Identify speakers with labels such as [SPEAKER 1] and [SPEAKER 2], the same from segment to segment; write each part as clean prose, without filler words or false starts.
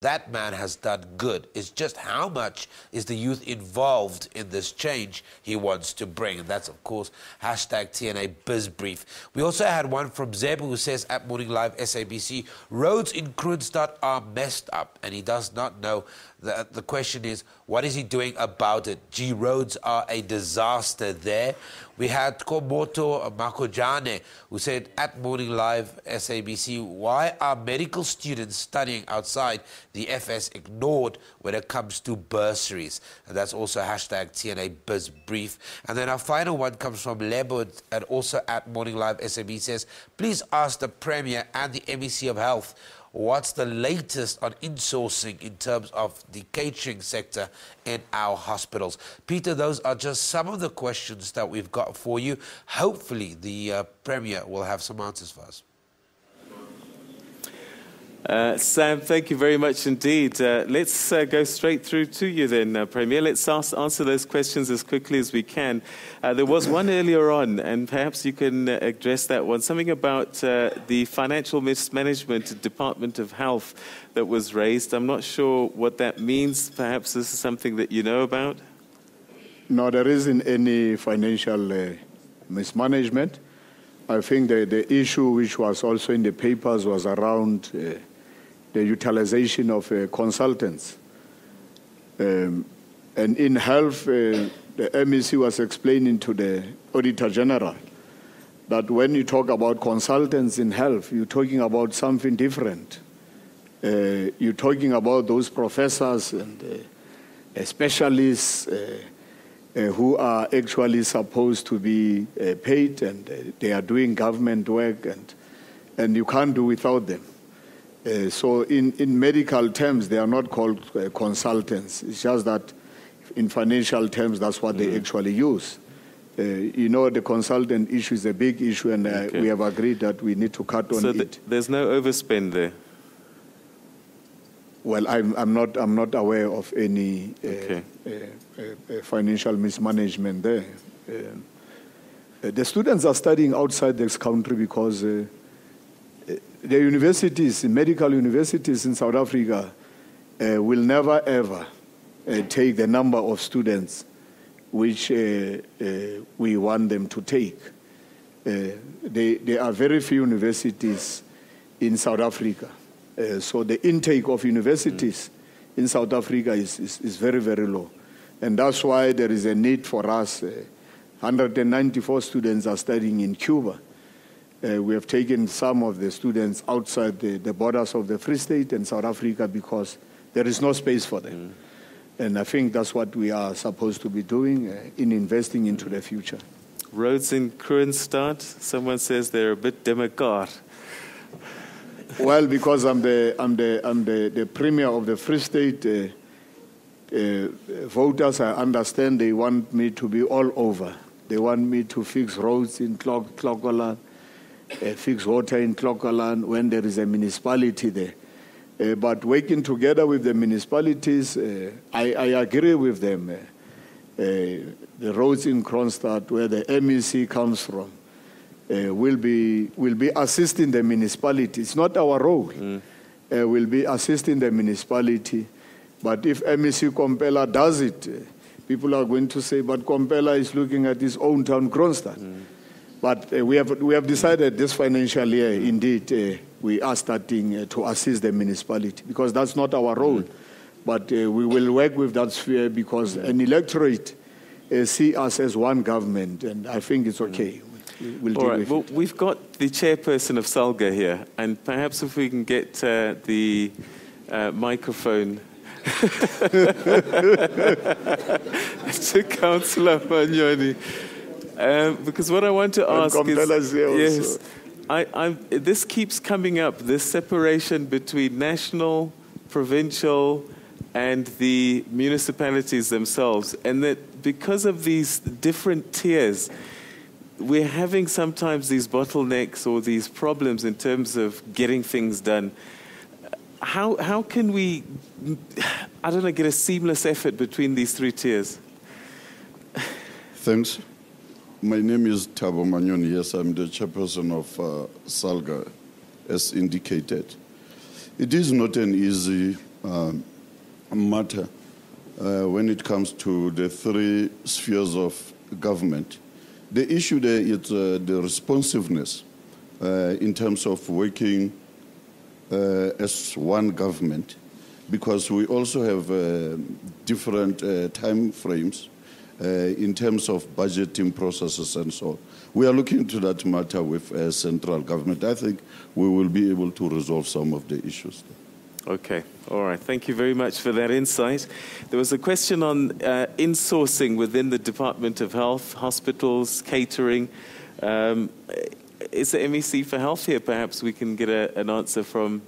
[SPEAKER 1] that man has done good. It's just how much is the youth involved in this change he wants to bring. And that's, of course, hashtag TNA BizBrief. We also had one from Zeb who says at Morning Live SABC, roads in Kroonstad are messed up, and he does not know. The question is, what is he doing about it? Gee, roads are a disaster there. We had Komoto Makojane, who said at Morning Live SABC, why are medical students studying outside the FS ignored when it comes to bursaries? And that's also hashtag TNA BizBrief. And then our final one comes from Lebo, and also at Morning Live SABC says, please ask the Premier and the MEC of Health, what's the latest on insourcing in terms of the catering sector in our hospitals? Peter, those are just some of the questions that we've got for you. Hopefully, the Premier will have some answers for us.
[SPEAKER 2] Sam, thank you very much indeed. Let's go straight through to you then, Premier. Let's answer those questions as quickly as we can. There was one earlier on, and perhaps you can address that one. Something about the financial mismanagement Department of Health that was raised. I'm not sure what that means. Perhaps this is something that you know about?
[SPEAKER 3] No, there isn't any financial mismanagement. I think the issue which was also in the papers was around the utilization of consultants. And in health, the MEC was explaining to the Auditor General that when you talk about consultants in health, you're talking about something different. You're talking about those professors and specialists who are actually supposed to be paid, and they are doing government work, and you can't do without them. So in medical terms, they are not called consultants. It's just that in financial terms, that's what they actually use. You know, the consultant issue is a big issue, and we have agreed that we need to cut on it.
[SPEAKER 2] So there's no overspend there?
[SPEAKER 3] Well, I'm not aware of any financial mismanagement there. The students are studying outside this country because the universities, medical universities in South Africa, will never ever take the number of students which we want them to take. There are very few universities in South Africa. So the intake of universities in South Africa is very, very low. And that's why there is a need for us. 194 students are studying in Cuba. We have taken some of the students outside the borders of the Free State and South Africa because there is no space for them. And I think that's what we are supposed to be doing in investing into the future.
[SPEAKER 2] Roads in Kroonstad, someone says they're a bit democrat.
[SPEAKER 3] Well, because I'm the Premier of the Free State, voters, I understand they want me to be all over. They want me to fix roads in Clocolan, fix water in Clocolan when there is a municipality there. But working together with the municipalities, I agree with them. The roads in Kroonstad, where the MEC comes from, will be assisting the municipality. It's not our role. We'll be assisting the municipality. But if MEC Kompela does it, people are going to say, but Kompela is looking at his own town, Kroonstad. But we have decided this financial year, indeed, we are starting to assist the municipality, because that's not our role. But we will work with that sphere because an electorate see us as one government, and I think it's okay. We'll deal with it.
[SPEAKER 2] We've got the chairperson of SALGA here, and perhaps if we can get the microphone to Councillor Manyoni. Because what I want to ask is, this keeps coming up, this separation between national, provincial, and the municipalities themselves, and that because of these different tiers, we're having sometimes these bottlenecks or these problems in terms of getting things done. How can we, I don't know, get a seamless effort between these three tiers?
[SPEAKER 4] Thanks. My name is Thabo Manyoni. Yes, I'm the chairperson of SALGA, as indicated. It is not an easy matter when it comes to the three spheres of government. The issue there is the responsiveness in terms of working as one government, because we also have different time frames in terms of budgeting processes and so on. We are looking into that matter with central government. I think we will be able to resolve some of the issues there.
[SPEAKER 2] Okay, all right. Thank you very much for that insight. There was a question on insourcing within the Department of Health, hospitals, catering. Is the MEC for Health here? Perhaps we can get an answer from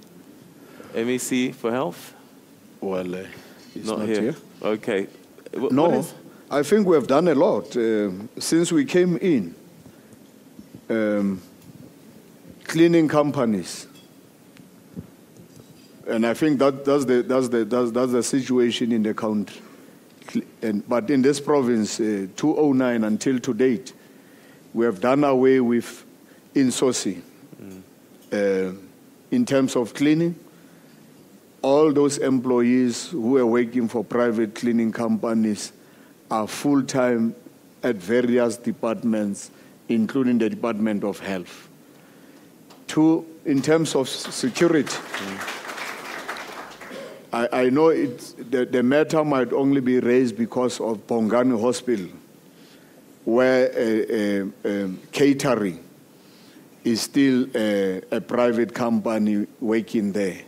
[SPEAKER 2] MEC for Health?
[SPEAKER 3] Well, he's not here.
[SPEAKER 2] Okay.
[SPEAKER 3] No, I think we have done a lot. Since we came in, cleaning companies, and I think that's the situation in the country. But in this province, 2009 until to date, we have done away with insourcing. In terms of cleaning, all those employees who are working for private cleaning companies are full-time at various departments, including the Department of Health. In terms of security, I know the matter might only be raised because of Bongani Hospital, where catering is still a private company working there.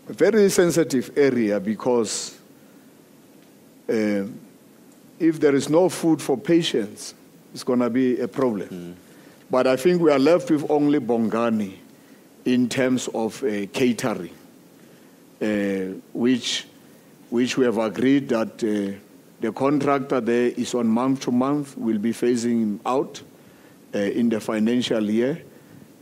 [SPEAKER 3] A very sensitive area, because if there is no food for patients, it's going to be a problem. But I think we are left with only Bongani in terms of catering, which we have agreed that the contractor there is on month to month, will be phasing him out in the financial year.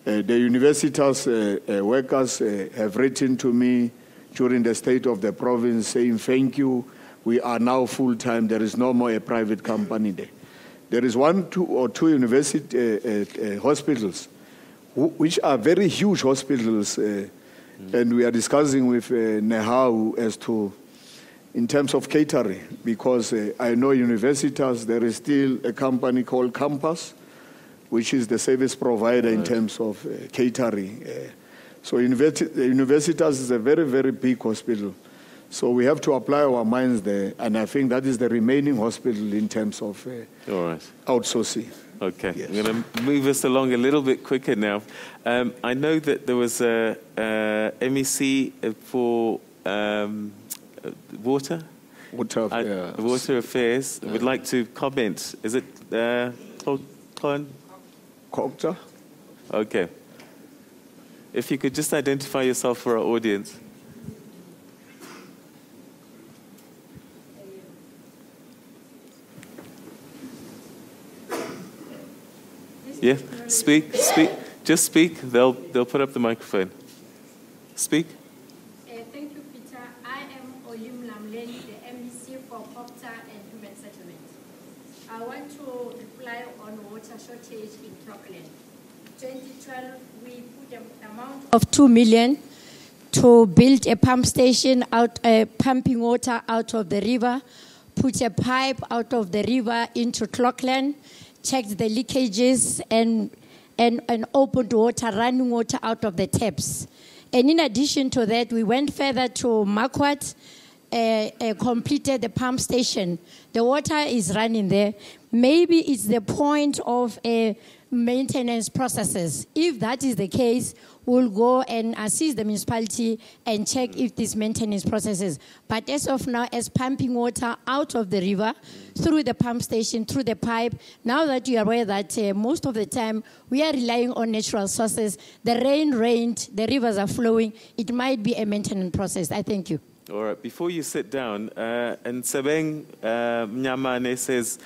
[SPEAKER 3] The university's workers have written to me during the state of the province saying, thank you, we are now full-time, there is no more a private company there. There is 1, 2, or 2 university hospitals, which are very huge hospitals, and we are discussing with Nehau as to, in terms of catering, because I know universities, there is still a company called Campus, which is the service provider in terms of catering. So universities is a very, very big hospital. So we have to apply our minds there, and I think that is the remaining hospital in terms of outsourcing.
[SPEAKER 2] Okay, yes. I'm going to move us along a little bit quicker now. I know that there was a MEC for water affairs. Would like to comment. Is it
[SPEAKER 3] Kokta?
[SPEAKER 2] Okay. If you could just identify yourself for our audience. Yeah, speak. Just speak. They'll put up the microphone. Speak.
[SPEAKER 5] Thank you, Peter. I am Oyum Lamleni, the MEC for Copta and Human Settlement. I want to reply on water shortage in Clockland. 2012, we put an amount of 2 million to build a pump station pumping water out of the river, put a pipe out of the river into Clockland, checked the leakages, and opened water, running water out of the taps. And in addition to that, we went further to Marquardt, completed the pump station. The water is running there. Maybe it's the point of maintenance processes. If that is the case, we'll go and assist the municipality and check if these maintenance processes. But as of now, as pumping water out of the river, through the pump station, through the pipe, now that you are aware that most of the time we are relying on natural sources, the rain rained, the rivers are flowing, it might be a maintenance process. I thank you.
[SPEAKER 2] All right, before you sit down, and Sebeng Mnyamane says,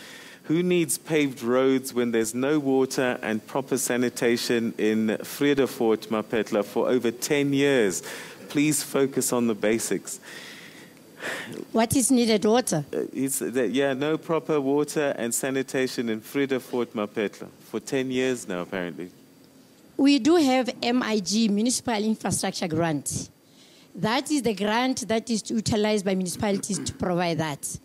[SPEAKER 2] who needs paved roads when there's no water and proper sanitation in Vredefort, Mapetla, for over 10 years? Please focus on the basics.
[SPEAKER 5] What is needed? Water?
[SPEAKER 2] No proper water and sanitation in Vredefort, Mapetla, for 10 years now, apparently.
[SPEAKER 5] We do have MIG, Municipal Infrastructure Grant. That is the grant that is utilized by municipalities to provide that.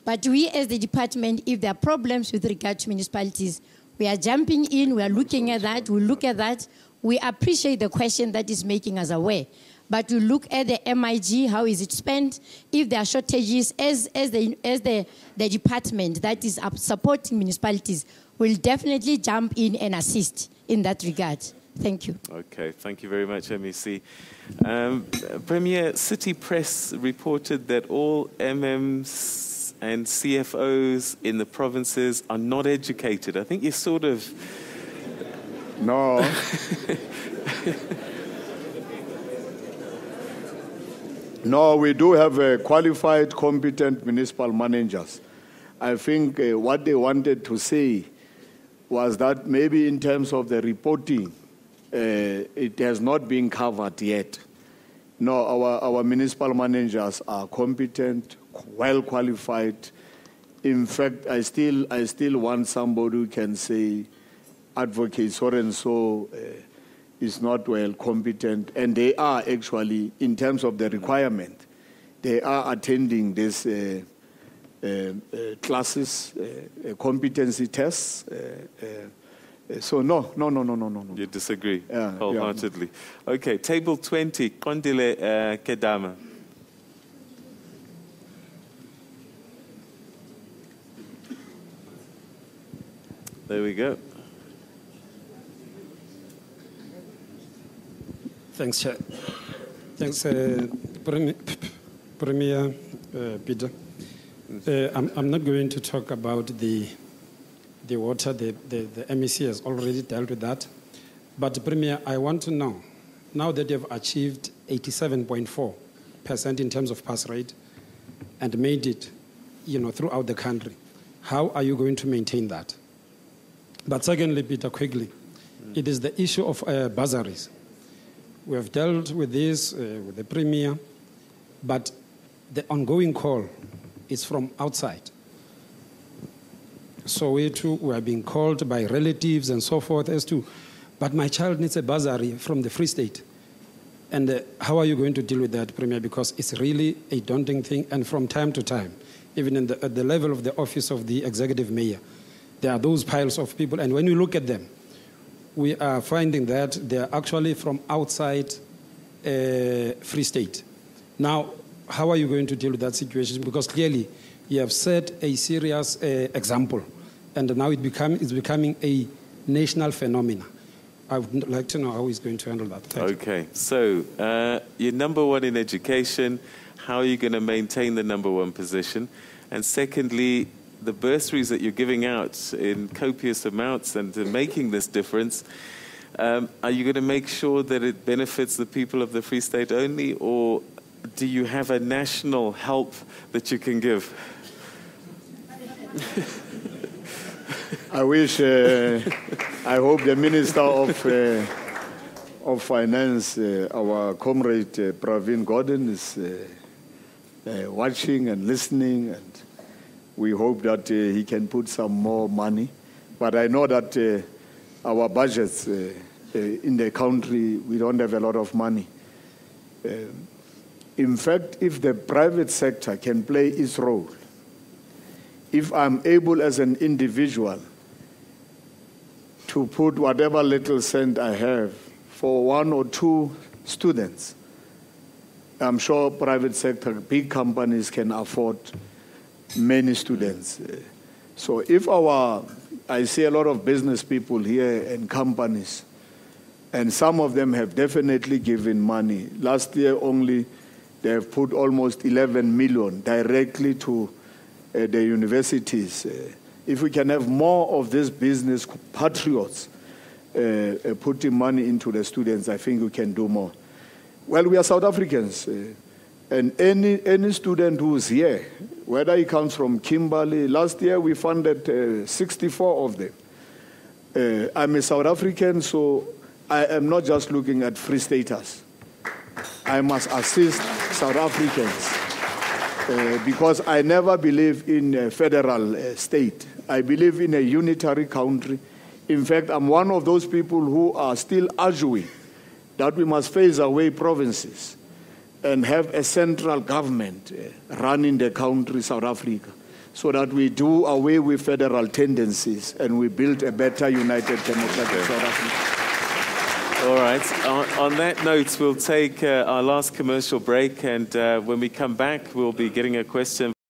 [SPEAKER 5] But we as the department, if there are problems with regard to municipalities, we are jumping in, we are looking at that, we look at that. We appreciate the question that is making us aware. But we look at the MIG, how is it spent? If there are shortages, as the department that is supporting municipalities, will definitely jump in and assist in that regard. Thank you.
[SPEAKER 2] Okay, thank you very much, MEC. Premier, City Press reported that all MMs and CFOs in the provinces are not educated. I think you sort of...
[SPEAKER 3] No. No, we do have qualified, competent municipal managers. I think what they wanted to say was that maybe in terms of the reporting, it has not been covered yet. No, our municipal managers are competent, well qualified. In fact, I still want somebody who can say, advocate so and so is not well competent, and they are actually, in terms of the requirement, they are attending these classes, competency tests. So no.
[SPEAKER 2] You disagree wholeheartedly. Yeah. Okay, table 20, Kondile Kedama. There we go.
[SPEAKER 6] Thanks, Chair. Thanks, Premier Peter. I'm not going to talk about the water. The MEC has already dealt with that. But Premier, I want to know, now that you've achieved 87.4% in terms of pass rate and made it, throughout the country, how are you going to maintain that? But secondly, Peter, quickly, it is the issue of bursaries. We have dealt with this with the Premier, but the ongoing call is from outside. So we are being called by relatives and so forth as to, but my child needs a bursary from the Free State. And how are you going to deal with that, Premier? Because it's really a daunting thing, and from time to time, even at the level of the office of the executive mayor, there are those piles of people, and when you look at them, we are finding that they are actually from outside Free State. Now, how are you going to deal with that situation? Because clearly, you have set a serious example, and now it's becoming a national phenomenon. I would like to know how he's going to handle that. Thank you.
[SPEAKER 2] So you're number one in education. How are you going to maintain the number one position? And secondly, the bursaries that you're giving out in copious amounts and making this difference, are you going to make sure that it benefits the people of the Free State only, or do you have a national help that you can give?
[SPEAKER 3] I wish, I hope the Minister of Finance, our comrade Pravin Gordon, is watching and listening, and we hope that he can put some more money. But I know that our budgets in the country, we don't have a lot of money. In fact, if the private sector can play its role, if I'm able as an individual to put whatever little cent I have for 1 or 2 students, I'm sure private sector, big companies can afford many students. So if I see a lot of business people here and companies, and some of them have definitely given money. Last year only, they have put almost 11 million directly to the universities. If we can have more of these business patriots putting money into the students, I think we can do more. Well, we are South Africans, and any student who's here, whether he comes from Kimberley, last year we funded 64 of them. I'm a South African, so I am not just looking at Free Staters. I must assist South Africans because I never believe in a federal state. I believe in a unitary country. In fact, I'm one of those people who are still arguing that we must phase away provinces. and have a central government running the country, South Africa, so that we do away with federal tendencies and we build a better united democratic South Africa.
[SPEAKER 2] All right. On that note, we'll take our last commercial break, and when we come back, we'll be getting a question